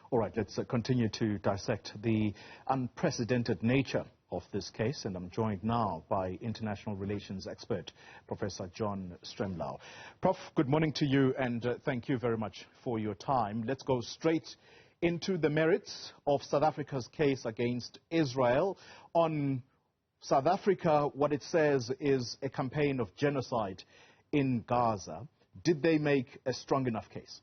All right, let's continue to dissect the unprecedented nature of this case, and I'm joined now by international relations expert, Professor John Stremlau. Prof, good morning to you, and thank you very much for your time. Let's go straight into the merits of South Africa's case against Israel. On South Africa, what it says is a campaign of genocide in Gaza. Did they make a strong enough case?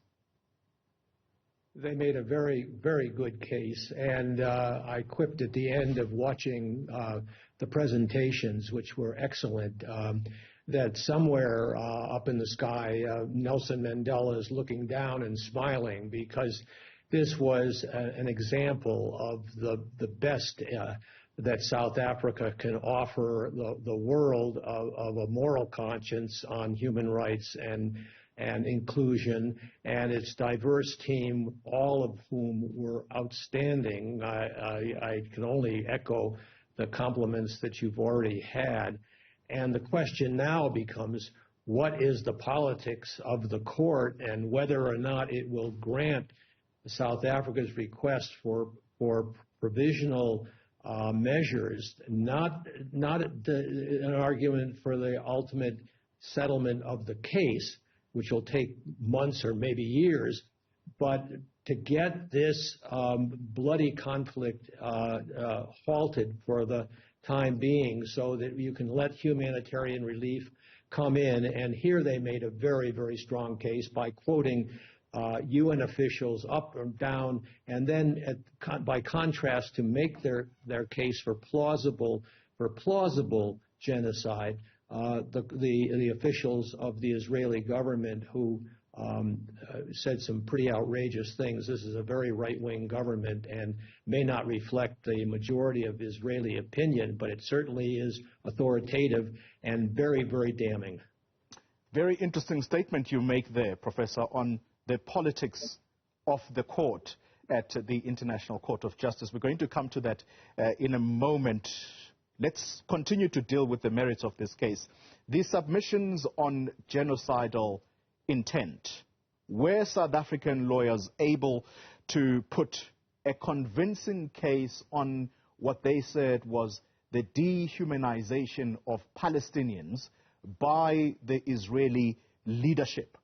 They made a very, very good case, and I quipped at the end of watching the presentations, which were excellent, that somewhere up in the sky, Nelson Mandela is looking down and smiling, because this was an example of the best that South Africa can offer the world of a moral conscience on human rights and inclusion, and its diverse team, all of whom were outstanding. I can only echo the compliments that you've already had. And the question now becomes, what is the politics of the court, and whether or not it will grant South Africa's request for provisional measures, not an argument for the ultimate settlement of the case, which will take months or maybe years, but to get this bloody conflict halted for the time being, so that you can let humanitarian relief come in. And here they made a very, very strong case by quoting UN officials up or down, and then by contrast, to make their case for plausible genocide, the officials of the Israeli government, who said some pretty outrageous things. This is a very right-wing government and may not reflect the majority of Israeli opinion, but it certainly is authoritative and very, very damning. Very interesting statement you make there, Professor, on the politics of the court at the International Court of Justice. We're going to come to that in a moment. Let's continue to deal with the merits of this case. The submissions on genocidal intent. Were South African lawyers able to put a convincing case on what they said was the dehumanization of Palestinians by the Israeli leadership?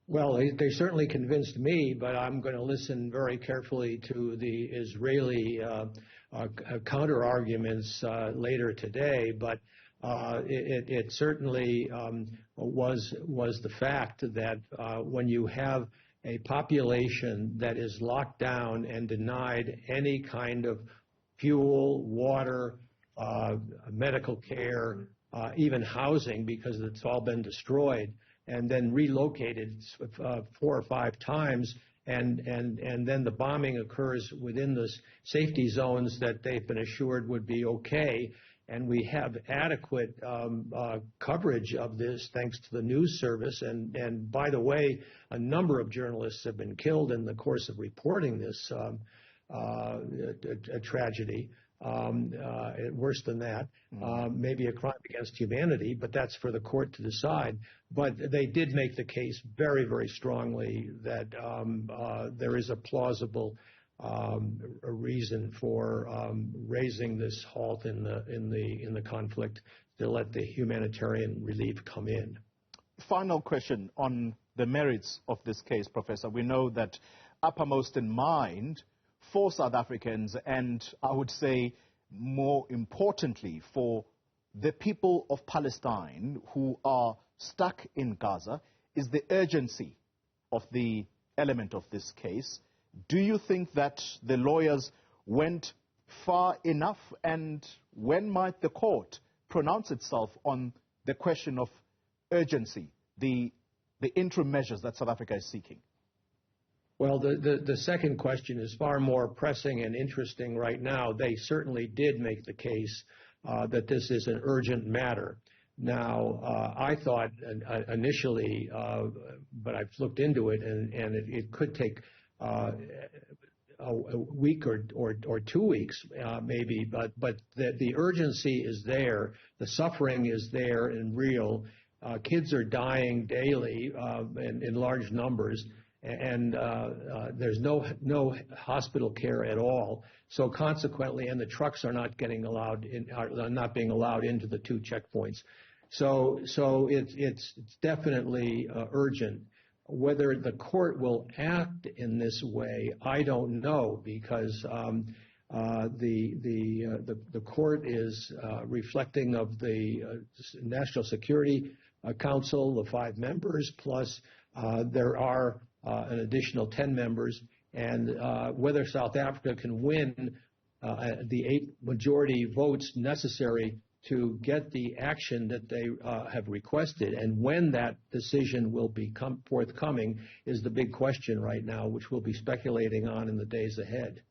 Well, they certainly convinced me, but I'm going to listen very carefully to the Israeli counter-arguments later today. But it certainly was the fact that when you have a population that is locked down and denied any kind of fuel, water, medical care, even housing, because it's all been destroyed, and then relocated 4 or 5 times, and then the bombing occurs within the safety zones that they've been assured would be okay, and we have adequate coverage of this thanks to the news service, and by the way, a number of journalists have been killed in the course of reporting this tragedy. Worse than that, maybe a crime against humanity, but that's for the court to decide. But they did make the case very, very strongly that there is a plausible reason for raising this halt in the conflict to let the humanitarian relief come in. Final question on the merits of this case, Professor. We know that uppermost in mind for South Africans, and I would say more importantly for the people of Palestine who are stuck in Gaza, is the urgency of the element of this case. Do you think that the lawyers went far enough, and when might the court pronounce itself on the question of urgency, the interim measures that South Africa is seeking? Well, the second question is far more pressing and interesting right now. They certainly did make the case that this is an urgent matter. Now, I thought initially, but I've looked into it, and it could take a week or 2 weeks, maybe, but the urgency is there, the suffering is there and real. Kids are dying daily in large numbers. and there's no hospital care at all. So consequently, and the trucks are not being allowed into the 2 checkpoints. So it's definitely urgent. Whether the court will act in this way, I don't know, because the court is reflecting of the National Security Council, the 5 members, plus there are an additional 10 members, and whether South Africa can win the 8 majority votes necessary to get the action that they have requested, and when that decision will be forthcoming is the big question right now, which we'll be speculating on in the days ahead.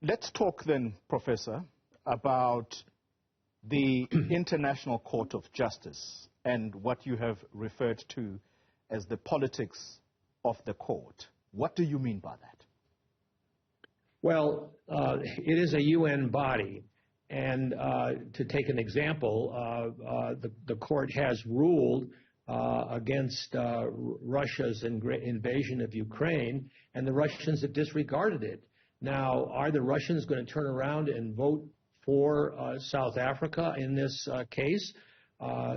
Let's talk then, Professor, about the International Court of Justice and what you have referred to as the politics of the court. What do you mean by that? Well, it is a UN body. And to take an example, the court has ruled against Russia's invasion of Ukraine, and the Russians have disregarded it. Now, are the Russians going to turn around and vote for South Africa in this case?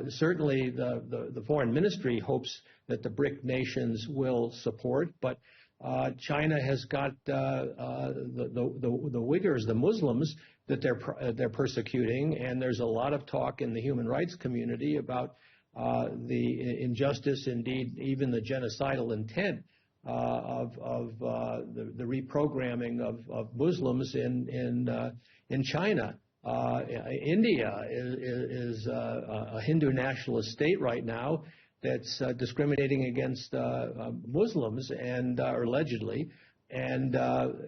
Certainly, the foreign ministry hopes that the BRIC nations will support, but China has got the Uyghurs, the Muslims, that they're persecuting, and there's a lot of talk in the human rights community about the injustice, indeed even the genocidal intent of the reprogramming of Muslims in China. India is a Hindu nationalist state right now that's discriminating against Muslims, and allegedly, and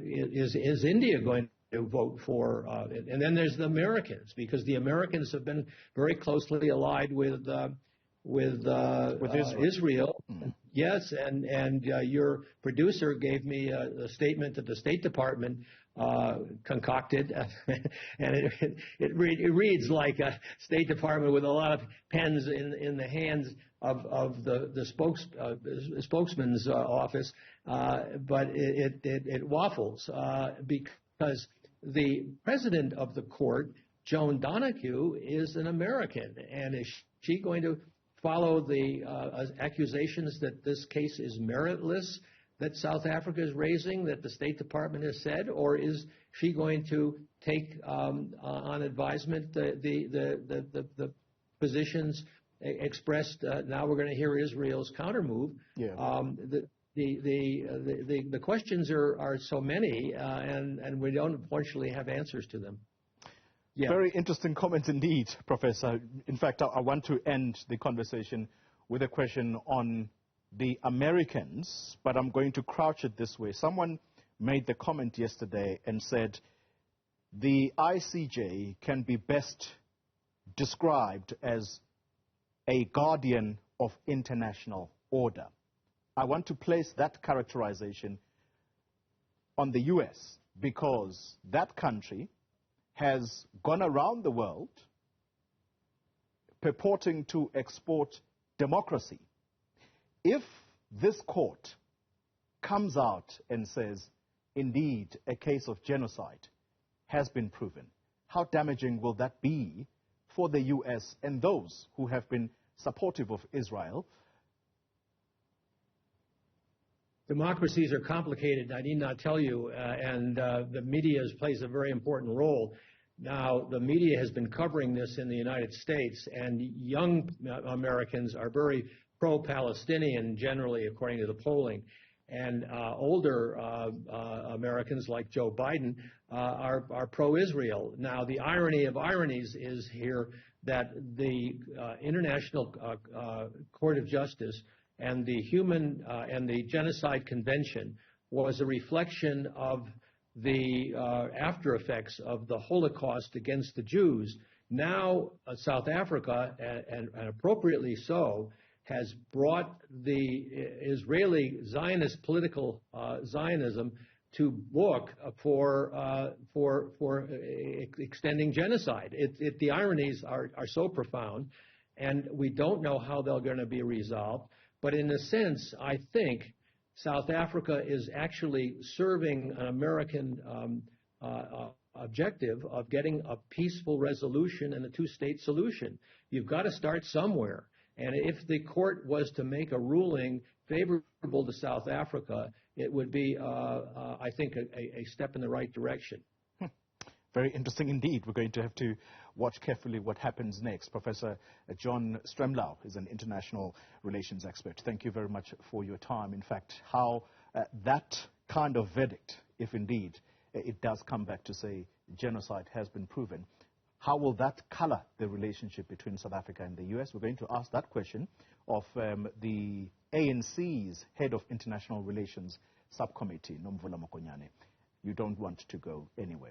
is India going to vote for it? And then there's the Americans, because the Americans have been very closely allied with Israel. Mm-hmm. Yes, and your producer gave me a statement that the State Department concocted, and it reads like a State Department with a lot of pens in the hands of the spokesman's office, but it waffles because the president of the court, Joan Donoghue, is an American, and is she going to follow the accusations that this case is meritless that South Africa is raising, that the State Department has said, or is she going to take on advisement the positions expressed? Now we're going to hear Israel's countermove. Yeah. The questions are so many, and we don't unfortunately have answers to them. Yeah. Very interesting comments indeed, Professor. In fact, I want to end the conversation with a question on the Americans, but I'm going to crouch it this way. Someone made the comment yesterday and said the ICJ can be best described as a guardian of international order. I want to place that characterization on the U.S. because that country has gone around the world purporting to export democracy. If this court comes out and says, indeed, a case of genocide has been proven, how damaging will that be for the U.S. and those who have been supportive of Israel? Democracies are complicated, I need not tell you, and the media plays a very important role. Now, the media has been covering this in the United States, and young Americans are very pro-Palestinian, generally, according to the polling. And older Americans, like Joe Biden, are pro-Israel. Now, the irony of ironies is here that the International Court of Justice and the and the Genocide Convention was a reflection of the after effects of the Holocaust against the Jews. Now, South Africa, and appropriately so, has brought the Israeli Zionist political Zionism to book for extending genocide. The ironies are so profound, and we don't know how they're going to be resolved. But in a sense, I think South Africa is actually serving an American objective of getting a peaceful resolution and a two-state solution. You've got to start somewhere. And if the court was to make a ruling favorable to South Africa, it would be, I think, a step in the right direction. Very interesting indeed. We're going to have to watch carefully what happens next. Professor John Stremlau is an international relations expert. Thank you very much for your time. In fact, how that kind of verdict, if indeed it does come back to say genocide has been proven, how will that color the relationship between South Africa and the U.S.? We're going to ask that question of the ANC's head of international relations subcommittee, Nomvula Mokonyane. You don't want to go anywhere.